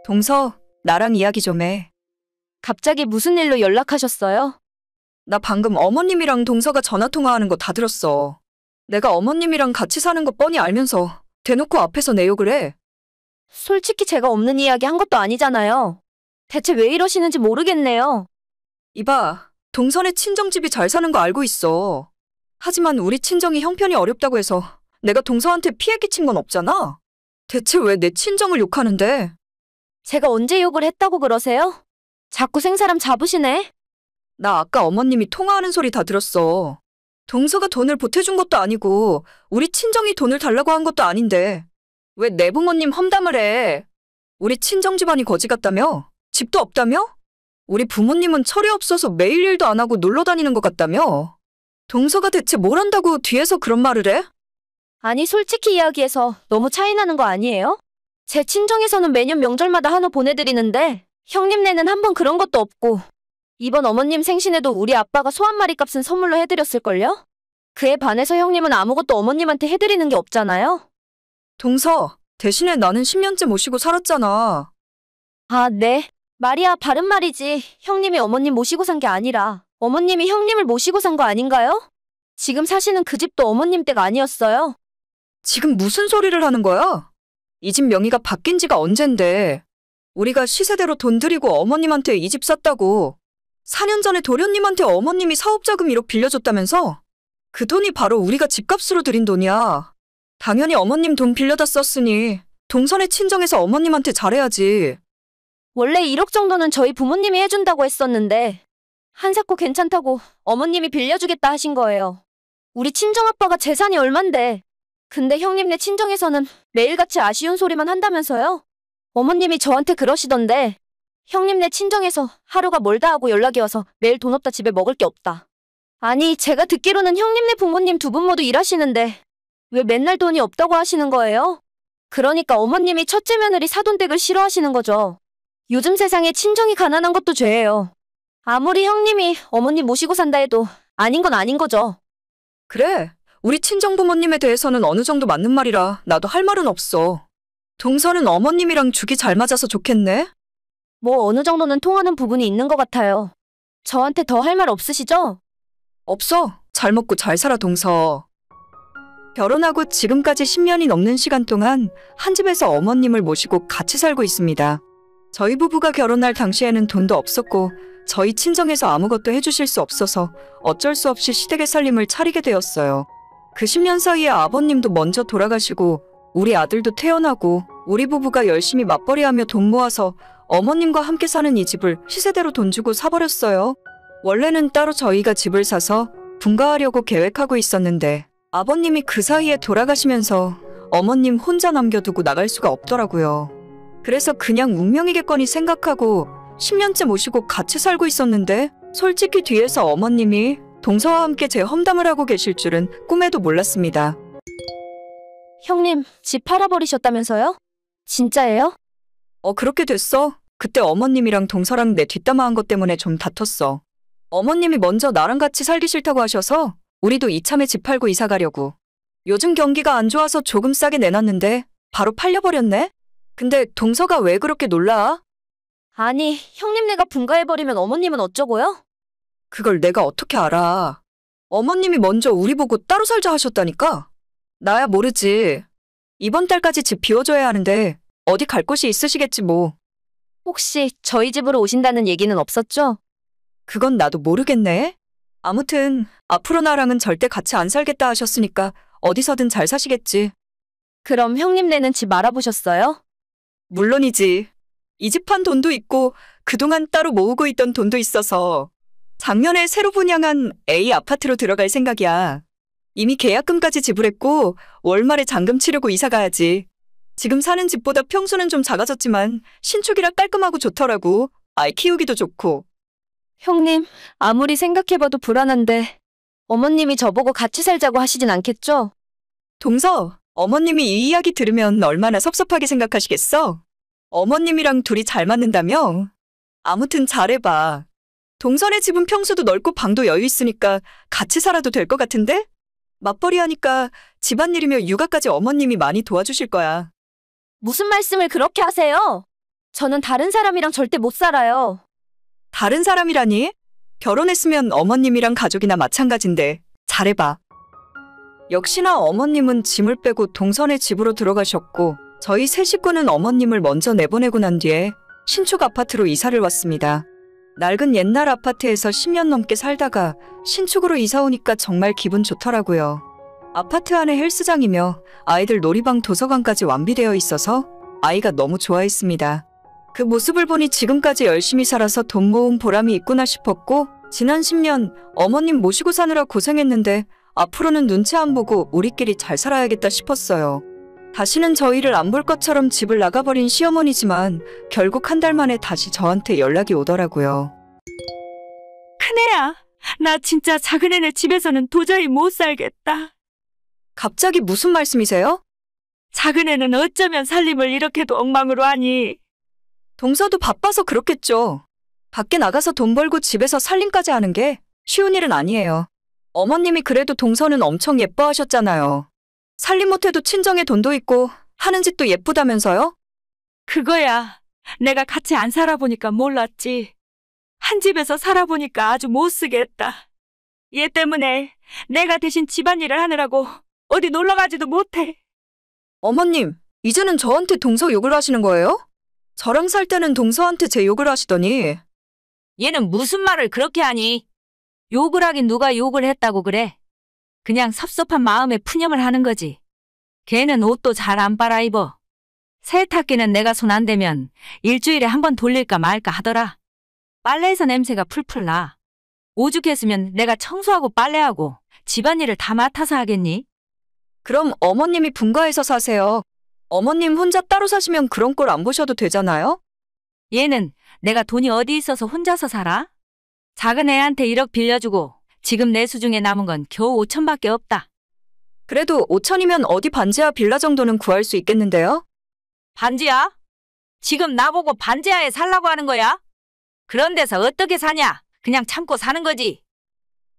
동서, 나랑 이야기 좀 해. 갑자기 무슨 일로 연락하셨어요? 나 방금 어머님이랑 동서가 전화통화하는 거 다 들었어. 내가 어머님이랑 같이 사는 거 뻔히 알면서 대놓고 앞에서 내 욕을 해. 솔직히 제가 없는 이야기 한 것도 아니잖아요. 대체 왜 이러시는지 모르겠네요. 이봐, 동선의 친정집이 잘 사는 거 알고 있어. 하지만 우리 친정이 형편이 어렵다고 해서 내가 동서한테 피해 끼친 건 없잖아. 대체 왜 내 친정을 욕하는데? 제가 언제 욕을 했다고 그러세요? 자꾸 생사람 잡으시네. 나 아까 어머님이 통화하는 소리 다 들었어. 동서가 돈을 보태준 것도 아니고 우리 친정이 돈을 달라고 한 것도 아닌데 왜 내 부모님 험담을 해? 우리 친정 집안이 거지 같다며? 집도 없다며? 우리 부모님은 철이 없어서 매일 일도 안 하고 놀러 다니는 것 같다며? 동서가 대체 뭘 한다고 뒤에서 그런 말을 해? 아니 솔직히 이야기해서 너무 차이 나는 거 아니에요? 제 친정에서는 매년 명절마다 한우 보내드리는데 형님네는 한 번 그런 것도 없고 이번 어머님 생신에도 우리 아빠가 소 한 마리 값은 선물로 해드렸을걸요? 그에 반해서 형님은 아무것도 어머님한테 해드리는 게 없잖아요? 동서, 대신에 나는 10년째 모시고 살았잖아. 아, 네. 말이야, 바른 말이지. 형님이 어머님 모시고 산 게 아니라 어머님이 형님을 모시고 산 거 아닌가요? 지금 사시는 그 집도 어머님 댁 아니었어요. 지금 무슨 소리를 하는 거야? 이 집 명의가 바뀐 지가 언젠데. 우리가 시세대로 돈 들이고 어머님한테 이 집 샀다고. 4년 전에 도련님한테 어머님이 사업자금 1억 빌려줬다면서? 그 돈이 바로 우리가 집값으로 들인 돈이야. 당연히 어머님 돈 빌려다 썼으니 동선의 친정에서 어머님한테 잘해야지. 원래 1억 정도는 저희 부모님이 해준다고 했었는데 한사코 괜찮다고 어머님이 빌려주겠다 하신 거예요. 우리 친정아빠가 재산이 얼만데. 근데 형님네 친정에서는 매일같이 아쉬운 소리만 한다면서요? 어머님이 저한테 그러시던데 형님네 친정에서 하루가 멀다 하고 연락이 와서 매일 돈 없다 집에 먹을 게 없다. 아니 제가 듣기로는 형님네 부모님 두 분 모두 일하시는데 왜 맨날 돈이 없다고 하시는 거예요? 그러니까 어머님이 첫째 며느리 사돈댁을 싫어하시는 거죠. 요즘 세상에 친정이 가난한 것도 죄예요. 아무리 형님이 어머님 모시고 산다 해도 아닌 건 아닌 거죠. 그래, 우리 친정 부모님에 대해서는 어느 정도 맞는 말이라 나도 할 말은 없어. 동서는 어머님이랑 죽이 잘 맞아서 좋겠네? 뭐 어느 정도는 통하는 부분이 있는 것 같아요. 저한테 더 할 말 없으시죠? 없어. 잘 먹고 잘 살아, 동서. 결혼하고 지금까지 10년이 넘는 시간 동안 한 집에서 어머님을 모시고 같이 살고 있습니다. 저희 부부가 결혼할 당시에는 돈도 없었고 저희 친정에서 아무것도 해주실 수 없어서 어쩔 수 없이 시댁의 살림을 차리게 되었어요. 그 10년 사이에 아버님도 먼저 돌아가시고 우리 아들도 태어나고 우리 부부가 열심히 맞벌이하며 돈 모아서 어머님과 함께 사는 이 집을 시세대로 돈 주고 사버렸어요. 원래는 따로 저희가 집을 사서 분가하려고 계획하고 있었는데 아버님이 그 사이에 돌아가시면서 어머님 혼자 남겨두고 나갈 수가 없더라고요. 그래서 그냥 운명이겠거니 생각하고 10년째 모시고 같이 살고 있었는데 솔직히 뒤에서 어머님이 동서와 함께 제 험담을 하고 계실 줄은 꿈에도 몰랐습니다. 형님, 집 팔아버리셨다면서요? 진짜예요? 그렇게 됐어. 그때 어머님이랑 동서랑 내 뒷담화한 것 때문에 좀 다퉜어. 어머님이 먼저 나랑 같이 살기 싫다고 하셔서 우리도 이참에 집 팔고 이사 가려고. 요즘 경기가 안 좋아서 조금 싸게 내놨는데 바로 팔려버렸네? 근데 동서가 왜 그렇게 놀라? 아니, 형님네가 분가해버리면 어머님은 어쩌고요? 그걸 내가 어떻게 알아. 어머님이 먼저 우리 보고 따로 살자 하셨다니까? 나야 모르지. 이번 달까지 집 비워줘야 하는데 어디 갈 곳이 있으시겠지 뭐. 혹시 저희 집으로 오신다는 얘기는 없었죠? 그건 나도 모르겠네. 아무튼 앞으로 나랑은 절대 같이 안 살겠다 하셨으니까 어디서든 잘 사시겠지. 그럼 형님네는 집 알아보셨어요? 물론이지. 이 집 판 돈도 있고 그동안 따로 모으고 있던 돈도 있어서 작년에 새로 분양한 A 아파트로 들어갈 생각이야. 이미 계약금까지 지불했고 월말에 잔금 치르고 이사 가야지. 지금 사는 집보다 평수는 좀 작아졌지만 신축이라 깔끔하고 좋더라고. 아이 키우기도 좋고. 형님, 아무리 생각해봐도 불안한데 어머님이 저보고 같이 살자고 하시진 않겠죠? 동서, 어머님이 이 이야기 들으면 얼마나 섭섭하게 생각하시겠어? 어머님이랑 둘이 잘 맞는다며? 아무튼 잘해봐. 동선의 집은 평수도 넓고 방도 여유 있으니까 같이 살아도 될 것 같은데? 맞벌이 하니까 집안일이며 육아까지 어머님이 많이 도와주실 거야. 무슨 말씀을 그렇게 하세요? 저는 다른 사람이랑 절대 못 살아요. 다른 사람이라니? 결혼했으면 어머님이랑 가족이나 마찬가지인데 잘해봐. 역시나 어머님은 짐을 빼고 동선의 집으로 들어가셨고 저희 세 식구는 어머님을 먼저 내보내고 난 뒤에 신축 아파트로 이사를 왔습니다. 낡은 옛날 아파트에서 10년 넘게 살다가 신축으로 이사 오니까 정말 기분 좋더라고요. 아파트 안에 헬스장이며 아이들 놀이방 도서관까지 완비되어 있어서 아이가 너무 좋아했습니다. 그 모습을 보니 지금까지 열심히 살아서 돈 모은 보람이 있구나 싶었고 지난 10년 어머님 모시고 사느라 고생했는데 앞으로는 눈치 안 보고 우리끼리 잘 살아야겠다 싶었어요. 다시는 저희를 안 볼 것처럼 집을 나가버린 시어머니지만 결국 한 달 만에 다시 저한테 연락이 오더라고요. 큰애야, 나 진짜 작은애네 집에서는 도저히 못 살겠다. 갑자기 무슨 말씀이세요? 작은애는 어쩌면 살림을 이렇게도 엉망으로 하니. 동서도 바빠서 그렇겠죠. 밖에 나가서 돈 벌고 집에서 살림까지 하는 게 쉬운 일은 아니에요. 어머님이 그래도 동서는 엄청 예뻐하셨잖아요. 살림 못해도 친정에 돈도 있고 하는 짓도 예쁘다면서요? 그거야, 내가 같이 안 살아보니까 몰랐지. 한 집에서 살아보니까 아주 못 쓰겠다. 얘 때문에 내가 대신 집안일을 하느라고 어디 놀러가지도 못해. 어머님, 이제는 저한테 동서 욕을 하시는 거예요? 저랑 살 때는 동서한테 제 욕을 하시더니. 얘는 무슨 말을 그렇게 하니? 욕을 하긴 누가 욕을 했다고 그래? 그냥 섭섭한 마음에 푸념을 하는 거지. 걔는 옷도 잘 안 빨아입어. 세탁기는 내가 손 안 대면 일주일에 한 번 돌릴까 말까 하더라. 빨래에서 냄새가 풀풀 나. 오죽했으면 내가 청소하고 빨래하고 집안일을 다 맡아서 하겠니? 그럼 어머님이 분가해서 사세요. 어머님 혼자 따로 사시면 그런 꼴 안 보셔도 되잖아요? 얘는 내가 돈이 어디 있어서 혼자서 살아? 작은 애한테 1억 빌려주고 지금 내 수중에 남은 건 겨우 5천밖에 없다. 그래도 5천이면 어디 반지하 빌라 정도는 구할 수 있겠는데요? 반지하? 지금 나보고 반지하에 살라고 하는 거야? 그런 데서 어떻게 사냐? 그냥 참고 사는 거지.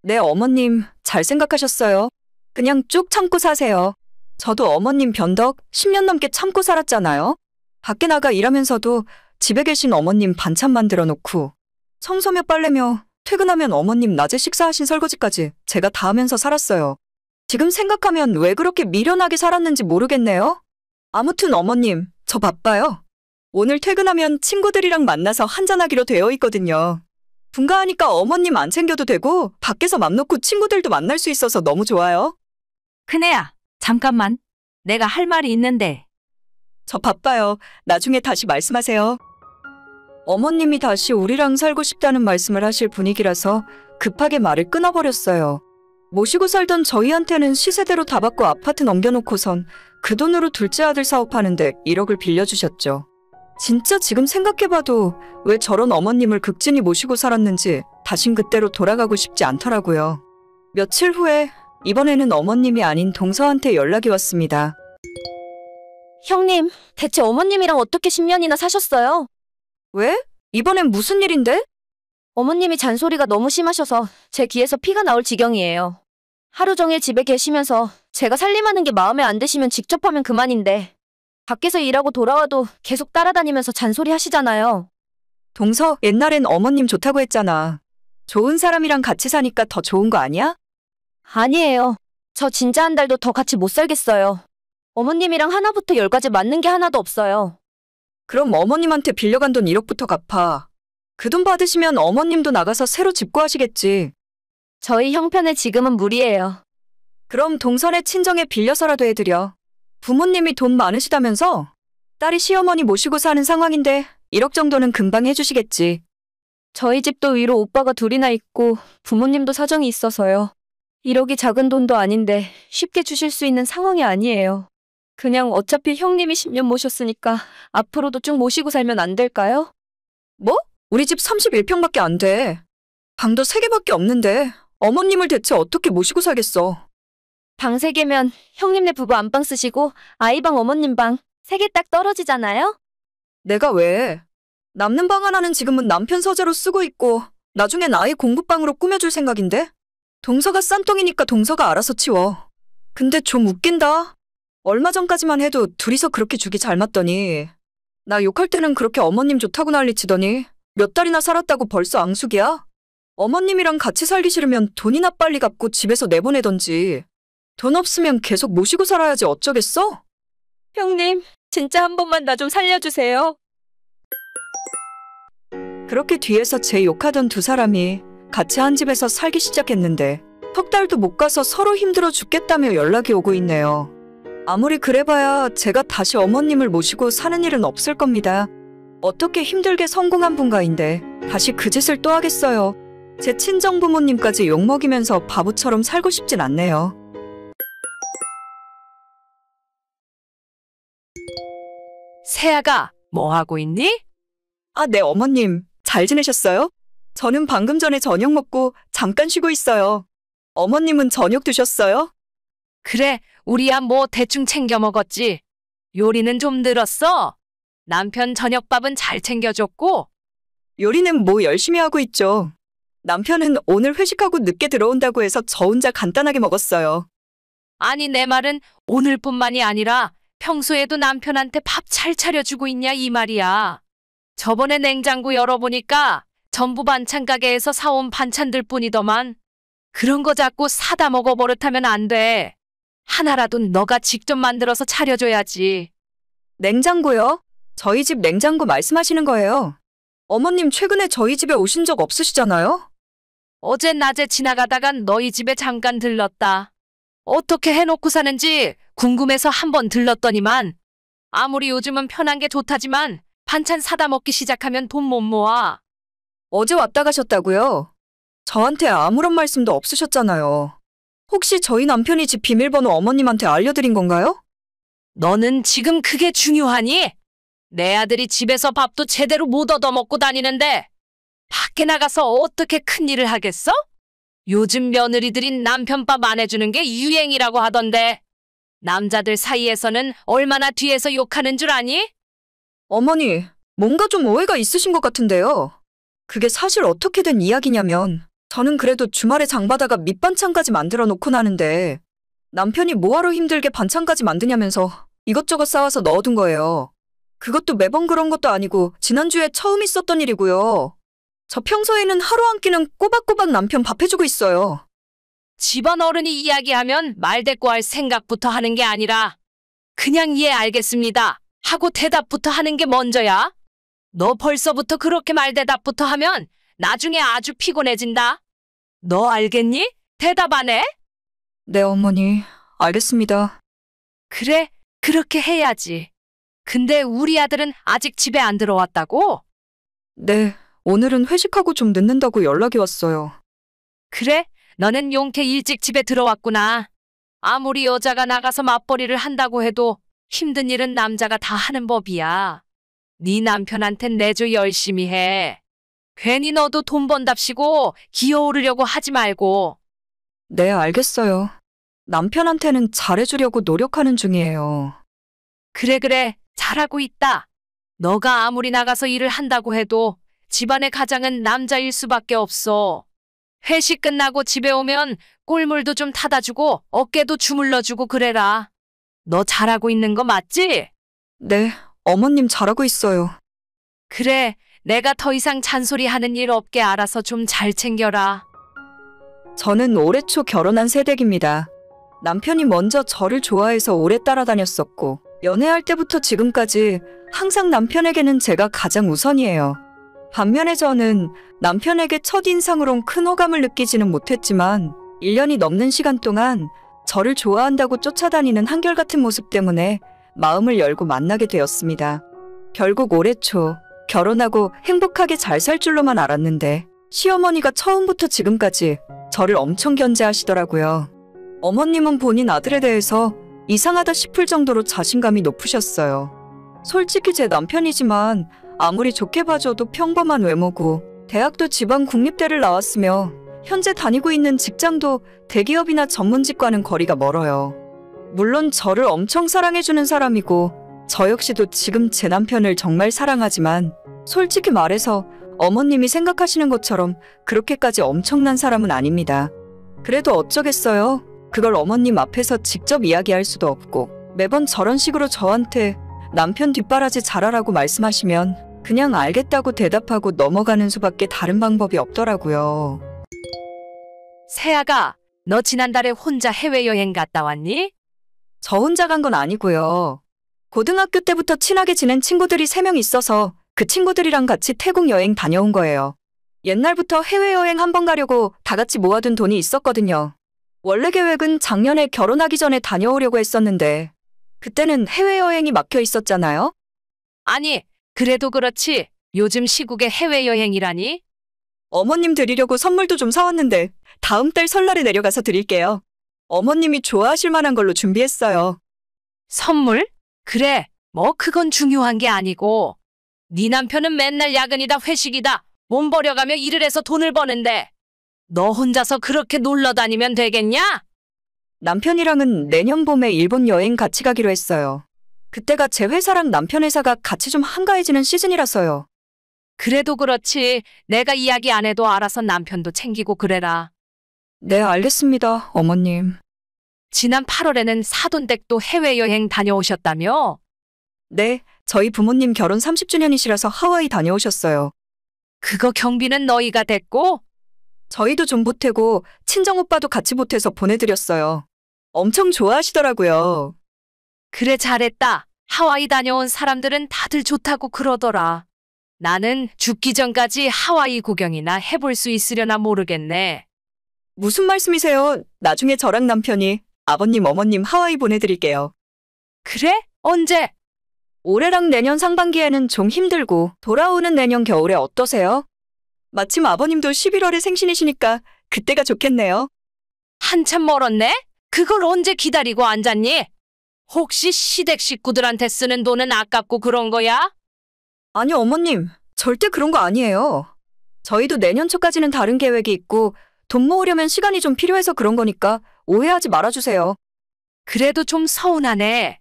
네, 어머님 잘 생각하셨어요. 그냥 쭉 참고 사세요. 저도 어머님 변덕 10년 넘게 참고 살았잖아요. 밖에 나가 일하면서도 집에 계신 어머님 반찬 만들어 놓고 청소며 빨래며 퇴근하면 어머님 낮에 식사하신 설거지까지 제가 다 하면서 살았어요. 지금 생각하면 왜 그렇게 미련하게 살았는지 모르겠네요. 아무튼 어머님, 저 바빠요. 오늘 퇴근하면 친구들이랑 만나서 한잔하기로 되어 있거든요. 분가하니까 어머님 안 챙겨도 되고 밖에서 맘 놓고 친구들도 만날 수 있어서 너무 좋아요. 큰애야, 잠깐만. 내가 할 말이 있는데. 저 바빠요. 나중에 다시 말씀하세요. 어머님이 다시 우리랑 살고 싶다는 말씀을 하실 분위기라서 급하게 말을 끊어버렸어요. 모시고 살던 저희한테는 시세대로 다 받고 아파트 넘겨놓고선 그 돈으로 둘째 아들 사업하는데 1억을 빌려주셨죠. 진짜 지금 생각해봐도 왜 저런 어머님을 극진히 모시고 살았는지 다신 그때로 돌아가고 싶지 않더라고요. 며칠 후에 이번에는 어머님이 아닌 동서한테 연락이 왔습니다. 형님, 대체 어머님이랑 어떻게 10년이나 사셨어요? 왜? 이번엔 무슨 일인데? 어머님이 잔소리가 너무 심하셔서 제 귀에서 피가 나올 지경이에요. 하루 종일 집에 계시면서 제가 살림하는 게 마음에 안 드시면 직접 하면 그만인데 밖에서 일하고 돌아와도 계속 따라다니면서 잔소리 하시잖아요. 동서, 옛날엔 어머님 좋다고 했잖아. 좋은 사람이랑 같이 사니까 더 좋은 거 아니야? 아니에요. 저 진짜 한 달도 더 같이 못 살겠어요. 어머님이랑 하나부터 10까지 맞는 게 하나도 없어요. 그럼 어머님한테 빌려간 돈 1억부터 갚아. 그 돈 받으시면 어머님도 나가서 새로 집 구하시겠지. 저희 형편에 지금은 무리예요. 그럼 동선에 친정에 빌려서라도 해드려. 부모님이 돈 많으시다면서? 딸이 시어머니 모시고 사는 상황인데 1억 정도는 금방 해주시겠지. 저희 집도 위로 오빠가 둘이나 있고 부모님도 사정이 있어서요. 1억이 작은 돈도 아닌데 쉽게 주실 수 있는 상황이 아니에요. 그냥 어차피 형님이 10년 모셨으니까 앞으로도 쭉 모시고 살면 안 될까요? 뭐? 우리 집 31평밖에 안 돼. 방도 3개밖에 없는데 어머님을 대체 어떻게 모시고 살겠어. 방 3개면 형님네 부부 안방 쓰시고 아이방 어머님 방 3개 딱 떨어지잖아요? 내가 왜? 남는 방 하나는 지금은 남편 서재로 쓰고 있고 나중엔 아이 공부방으로 꾸며줄 생각인데? 동서가 싼똥이니까 동서가 알아서 치워. 근데 좀 웃긴다. 얼마 전까지만 해도 둘이서 그렇게 죽이 잘 맞더니 나 욕할 때는 그렇게 어머님 좋다고 난리치더니 몇 달이나 살았다고 벌써 앙숙이야? 어머님이랑 같이 살기 싫으면 돈이나 빨리 갚고 집에서 내보내던지 돈 없으면 계속 모시고 살아야지 어쩌겠어? 형님, 진짜 한 번만 나 좀 살려주세요. 그렇게 뒤에서 제 욕하던 두 사람이 같이 한 집에서 살기 시작했는데 석 달도 못 가서 서로 힘들어 죽겠다며 연락이 오고 있네요. 아무리 그래봐야 제가 다시 어머님을 모시고 사는 일은 없을 겁니다. 어떻게 힘들게 성공한 분가인데 다시 그 짓을 또 하겠어요. 제 친정 부모님까지 욕먹이면서 바보처럼 살고 싶진 않네요. 세아가 뭐 하고 있니? 아, 네, 어머님. 잘 지내셨어요? 저는 방금 전에 저녁 먹고 잠깐 쉬고 있어요. 어머님은 저녁 드셨어요? 그래, 우리야 뭐 대충 챙겨 먹었지. 요리는 좀 늘었어. 남편 저녁밥은 잘 챙겨줬고. 요리는 뭐 열심히 하고 있죠. 남편은 오늘 회식하고 늦게 들어온다고 해서 저 혼자 간단하게 먹었어요. 아니, 내 말은 오늘뿐만이 아니라 평소에도 남편한테 밥 잘 차려주고 있냐 이 말이야. 저번에 냉장고 열어보니까 전부 반찬 가게에서 사온 반찬들 뿐이더만. 그런 거 자꾸 사다 먹어 버릇하면 안 돼. 하나라도 너가 직접 만들어서 차려줘야지. 냉장고요? 저희 집 냉장고 말씀하시는 거예요? 어머님 최근에 저희 집에 오신 적 없으시잖아요? 어제 낮에 지나가다가 너희 집에 잠깐 들렀다. 어떻게 해놓고 사는지 궁금해서 한번 들렀더니만 아무리 요즘은 편한 게 좋다지만 반찬 사다 먹기 시작하면 돈 못 모아. 어제 왔다 가셨다고요? 저한테 아무런 말씀도 없으셨잖아요. 혹시 저희 남편이 집 비밀번호 어머님한테 알려드린 건가요? 너는 지금 그게 중요하니? 내 아들이 집에서 밥도 제대로 못 얻어먹고 다니는데 밖에 나가서 어떻게 큰일을 하겠어? 요즘 며느리들이 남편 밥 안 해주는 게 유행이라고 하던데 남자들 사이에서는 얼마나 뒤에서 욕하는 줄 아니? 어머니, 뭔가 좀 오해가 있으신 것 같은데요. 그게 사실 어떻게 된 이야기냐면 저는 그래도 주말에 장 봐다가 밑반찬까지 만들어 놓고 나는데 남편이 뭐하러 힘들게 반찬까지 만드냐면서 이것저것 싸와서 넣어둔 거예요. 그것도 매번 그런 것도 아니고 지난주에 처음 있었던 일이고요. 저 평소에는 하루 한 끼는 꼬박꼬박 남편 밥 해주고 있어요. 집안 어른이 이야기하면 말대꾸할 생각부터 하는 게 아니라 그냥 예 알겠습니다 하고 대답부터 하는 게 먼저야. 너 벌써부터 그렇게 말대답부터 하면 나중에 아주 피곤해진다. 너 알겠니? 대답 안 해? 네, 어머니. 알겠습니다. 그래, 그렇게 해야지. 근데 우리 아들은 아직 집에 안 들어왔다고? 네, 오늘은 회식하고 좀 늦는다고 연락이 왔어요. 그래, 너는 용케 일찍 집에 들어왔구나. 아무리 여자가 나가서 맞벌이를 한다고 해도 힘든 일은 남자가 다 하는 법이야. 네 남편한텐 내조 열심히 해. 괜히 너도 돈 번답시고 기어오르려고 하지 말고. 네, 알겠어요. 남편한테는 잘해주려고 노력하는 중이에요. 그래, 잘하고 있다. 너가 아무리 나가서 일을 한다고 해도 집안의 가장은 남자일 수밖에 없어. 회식 끝나고 집에 오면 꿀물도 좀 타다 주고 어깨도 주물러 주고 그래라. 너 잘하고 있는 거 맞지? 네, 어머님 잘하고 있어요. 그래, 내가 더 이상 잔소리하는 일 없게 알아서 좀 잘 챙겨라. 저는 올해 초 결혼한 새댁입니다. 남편이 먼저 저를 좋아해서 오래 따라다녔었고 연애할 때부터 지금까지 항상 남편에게는 제가 가장 우선이에요. 반면에 저는 남편에게 첫인상으론 큰 호감을 느끼지는 못했지만 1년이 넘는 시간 동안 저를 좋아한다고 쫓아다니는 한결같은 모습 때문에 마음을 열고 만나게 되었습니다. 결국 올해 초 결혼하고 행복하게 잘 살 줄로만 알았는데 시어머니가 처음부터 지금까지 저를 엄청 견제하시더라고요. 어머님은 본인 아들에 대해서 이상하다 싶을 정도로 자신감이 높으셨어요. 솔직히 제 남편이지만 아무리 좋게 봐줘도 평범한 외모고 대학도 지방 국립대를 나왔으며 현재 다니고 있는 직장도 대기업이나 전문직과는 거리가 멀어요. 물론 저를 엄청 사랑해주는 사람이고 저 역시도 지금 제 남편을 정말 사랑하지만 솔직히 말해서 어머님이 생각하시는 것처럼 그렇게까지 엄청난 사람은 아닙니다. 그래도 어쩌겠어요. 그걸 어머님 앞에서 직접 이야기할 수도 없고 매번 저런 식으로 저한테 남편 뒷바라지 잘하라고 말씀하시면 그냥 알겠다고 대답하고 넘어가는 수밖에 다른 방법이 없더라고요. 세아가, 너 지난달에 혼자 해외여행 갔다 왔니? 저 혼자 간 건 아니고요. 고등학교 때부터 친하게 지낸 친구들이 3명 있어서 그 친구들이랑 같이 태국 여행 다녀온 거예요. 옛날부터 해외여행 한번 가려고 다 같이 모아둔 돈이 있었거든요. 원래 계획은 작년에 결혼하기 전에 다녀오려고 했었는데 그때는 해외여행이 막혀 있었잖아요. 아니, 그래도 그렇지. 요즘 시국에 해외여행이라니? 어머님 드리려고 선물도 좀 사왔는데 다음 달 설날에 내려가서 드릴게요. 어머님이 좋아하실 만한 걸로 준비했어요. 선물? 그래, 뭐 그건 중요한 게 아니고. 네 남편은 맨날 야근이다 회식이다 몸 버려가며 일을 해서 돈을 버는데 너 혼자서 그렇게 놀러 다니면 되겠냐? 남편이랑은 내년 봄에 일본 여행 같이 가기로 했어요. 그때가 제 회사랑 남편 회사가 같이 좀 한가해지는 시즌이라서요. 그래도 그렇지. 내가 이야기 안 해도 알아서 남편도 챙기고 그래라. 네, 알겠습니다, 어머님. 지난 8월에는 사돈댁도 해외여행 다녀오셨다며? 네, 저희 부모님 결혼 30주년이시라서 하와이 다녀오셨어요. 그거 경비는 너희가 댔고? 저희도 좀 보태고 친정오빠도 같이 보태서 보내드렸어요. 엄청 좋아하시더라고요. 그래 잘했다. 하와이 다녀온 사람들은 다들 좋다고 그러더라. 나는 죽기 전까지 하와이 구경이나 해볼 수 있으려나 모르겠네. 무슨 말씀이세요? 나중에 저랑 남편이 아버님, 어머님 하와이 보내드릴게요. 그래? 언제? 올해랑 내년 상반기에는 좀 힘들고 돌아오는 내년 겨울에 어떠세요? 마침 아버님도 11월에 생신이시니까 그때가 좋겠네요. 한참 멀었네? 그걸 언제 기다리고 앉았니? 혹시 시댁 식구들한테 쓰는 돈은 아깝고 그런 거야? 아니, 어머님, 절대 그런 거 아니에요. 저희도 내년 초까지는 다른 계획이 있고 돈 모으려면 시간이 좀 필요해서 그런 거니까 오해하지 말아주세요. 그래도 좀 서운하네.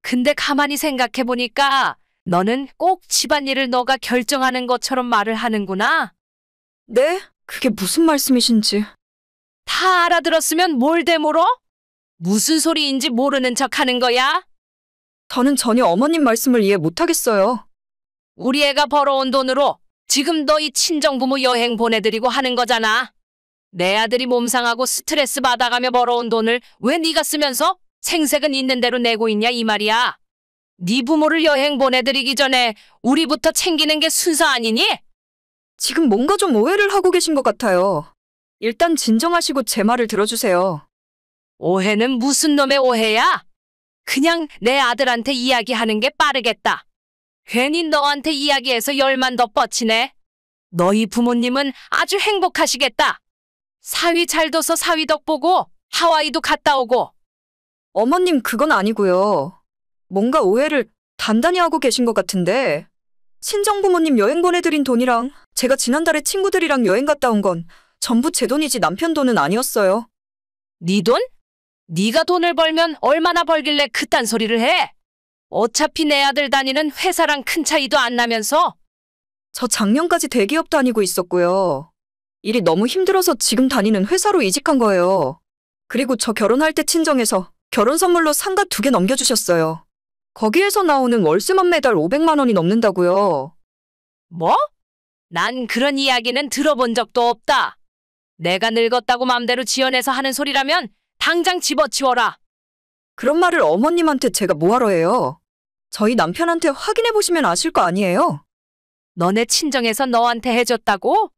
근데 가만히 생각해보니까 너는 꼭 집안일을 너가 결정하는 것처럼 말을 하는구나. 네? 그게 무슨 말씀이신지. 다 알아들었으면 뭘 되물어? 무슨 소리인지 모르는 척 하는 거야? 저는 전혀 어머님 말씀을 이해 못하겠어요. 우리 애가 벌어온 돈으로 지금 너희 친정부모 여행 보내드리고 하는 거잖아. 내 아들이 몸 상하고 스트레스 받아가며 벌어온 돈을 왜 네가 쓰면서 생색은 있는 대로 내고 있냐 이 말이야. 네 부모를 여행 보내드리기 전에 우리부터 챙기는 게 순서 아니니? 지금 뭔가 좀 오해를 하고 계신 것 같아요. 일단 진정하시고 제 말을 들어주세요. 오해는 무슨 놈의 오해야? 그냥 내 아들한테 이야기하는 게 빠르겠다. 괜히 너한테 이야기해서 열만 더 뻗치네. 너희 부모님은 아주 행복하시겠다. 사위 잘 둬서 사위 덕 보고 하와이도 갔다 오고. 어머님, 그건 아니고요. 뭔가 오해를 단단히 하고 계신 것 같은데 친정부모님 여행 보내드린 돈이랑 제가 지난달에 친구들이랑 여행 갔다 온 건 전부 제 돈이지 남편 돈은 아니었어요. 네 돈? 네가 돈을 벌면 얼마나 벌길래 그딴 소리를 해? 어차피 내 아들 다니는 회사랑 큰 차이도 안 나면서. 저 작년까지 대기업 다니고 있었고요. 일이 너무 힘들어서 지금 다니는 회사로 이직한 거예요. 그리고 저 결혼할 때 친정에서 결혼 선물로 상가 2개 넘겨주셨어요. 거기에서 나오는 월세만 매달 500만 원이 넘는다고요. 뭐? 난 그런 이야기는 들어본 적도 없다. 내가 늙었다고 맘대로 지어내서 하는 소리라면 당장 집어치워라. 그런 말을 어머님한테 제가 뭐하러 해요? 저희 남편한테 확인해 보시면 아실 거 아니에요? 너네 친정에서 너한테 해줬다고?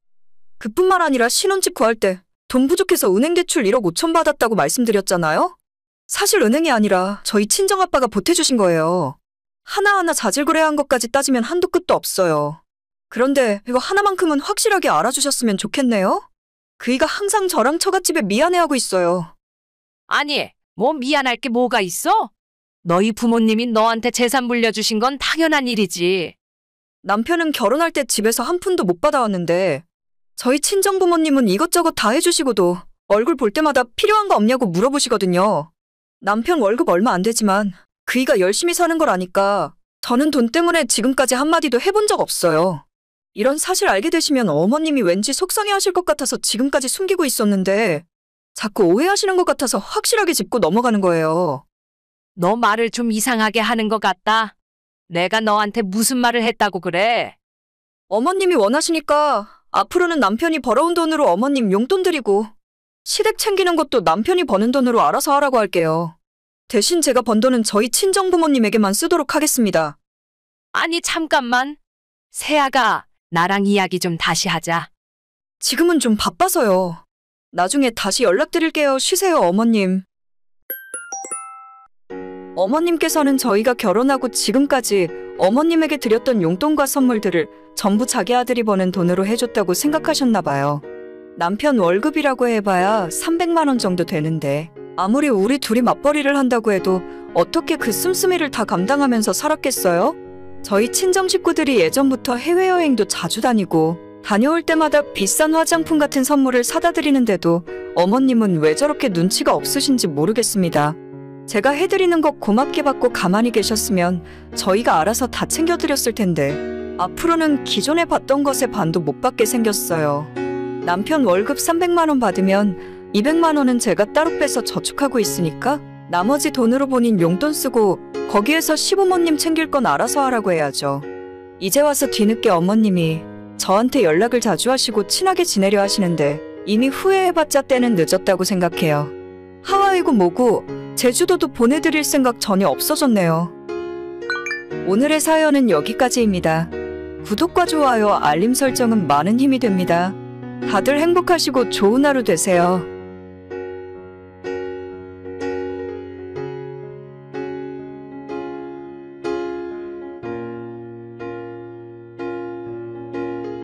그뿐만 아니라 신혼집 구할 때 돈 부족해서 은행 대출 1억 5천 받았다고 말씀드렸잖아요? 사실 은행이 아니라 저희 친정아빠가 보태주신 거예요. 하나하나 자질구레한 것까지 따지면 한도 끝도 없어요. 그런데 이거 하나만큼은 확실하게 알아주셨으면 좋겠네요? 그이가 항상 저랑 처갓집에 미안해하고 있어요. 아니, 뭐 미안할 게 뭐가 있어? 너희 부모님이 너한테 재산 물려주신 건 당연한 일이지. 남편은 결혼할 때 집에서 한 푼도 못 받아왔는데 저희 친정부모님은 이것저것 다 해주시고도 얼굴 볼 때마다 필요한 거 없냐고 물어보시거든요. 남편 월급 얼마 안 되지만 그이가 열심히 사는 걸 아니까 저는 돈 때문에 지금까지 한마디도 해본 적 없어요. 이런 사실 알게 되시면 어머님이 왠지 속상해하실 것 같아서 지금까지 숨기고 있었는데 자꾸 오해하시는 것 같아서 확실하게 짚고 넘어가는 거예요. 너 말을 좀 이상하게 하는 것 같다. 내가 너한테 무슨 말을 했다고 그래? 어머님이 원하시니까 앞으로는 남편이 벌어온 돈으로 어머님 용돈 드리고 시댁 챙기는 것도 남편이 버는 돈으로 알아서 하라고 할게요. 대신 제가 번 돈은 저희 친정부모님에게만 쓰도록 하겠습니다. 아니, 잠깐만. 세아가, 나랑 이야기 좀 다시 하자. 지금은 좀 바빠서요. 나중에 다시 연락드릴게요. 쉬세요, 어머님. 어머님께서는 저희가 결혼하고 지금까지 어머님에게 드렸던 용돈과 선물들을 전부 자기 아들이 버는 돈으로 해줬다고 생각하셨나 봐요. 남편 월급이라고 해봐야 300만 원 정도 되는데 아무리 우리 둘이 맞벌이를 한다고 해도 어떻게 그 씀씀이를 다 감당하면서 살았겠어요? 저희 친정 식구들이 예전부터 해외여행도 자주 다니고 다녀올 때마다 비싼 화장품 같은 선물을 사다 드리는데도 어머님은 왜 저렇게 눈치가 없으신지 모르겠습니다. 제가 해드리는 거 고맙게 받고 가만히 계셨으면 저희가 알아서 다 챙겨드렸을 텐데 앞으로는 기존에 받던 것의 반도 못 받게 생겼어요. 남편 월급 300만 원 받으면 200만 원은 제가 따로 빼서 저축하고 있으니까 나머지 돈으로 본인 용돈 쓰고 거기에서 시부모님 챙길 건 알아서 하라고 해야죠. 이제 와서 뒤늦게 어머님이 저한테 연락을 자주 하시고 친하게 지내려 하시는데 이미 후회해봤자 때는 늦었다고 생각해요. 하와이고 뭐고 제주도도 보내드릴 생각 전혀 없어졌네요. 오늘의 사연은 여기까지입니다. 구독과 좋아요, 알림 설정은 많은 힘이 됩니다. 다들 행복하시고 좋은 하루 되세요.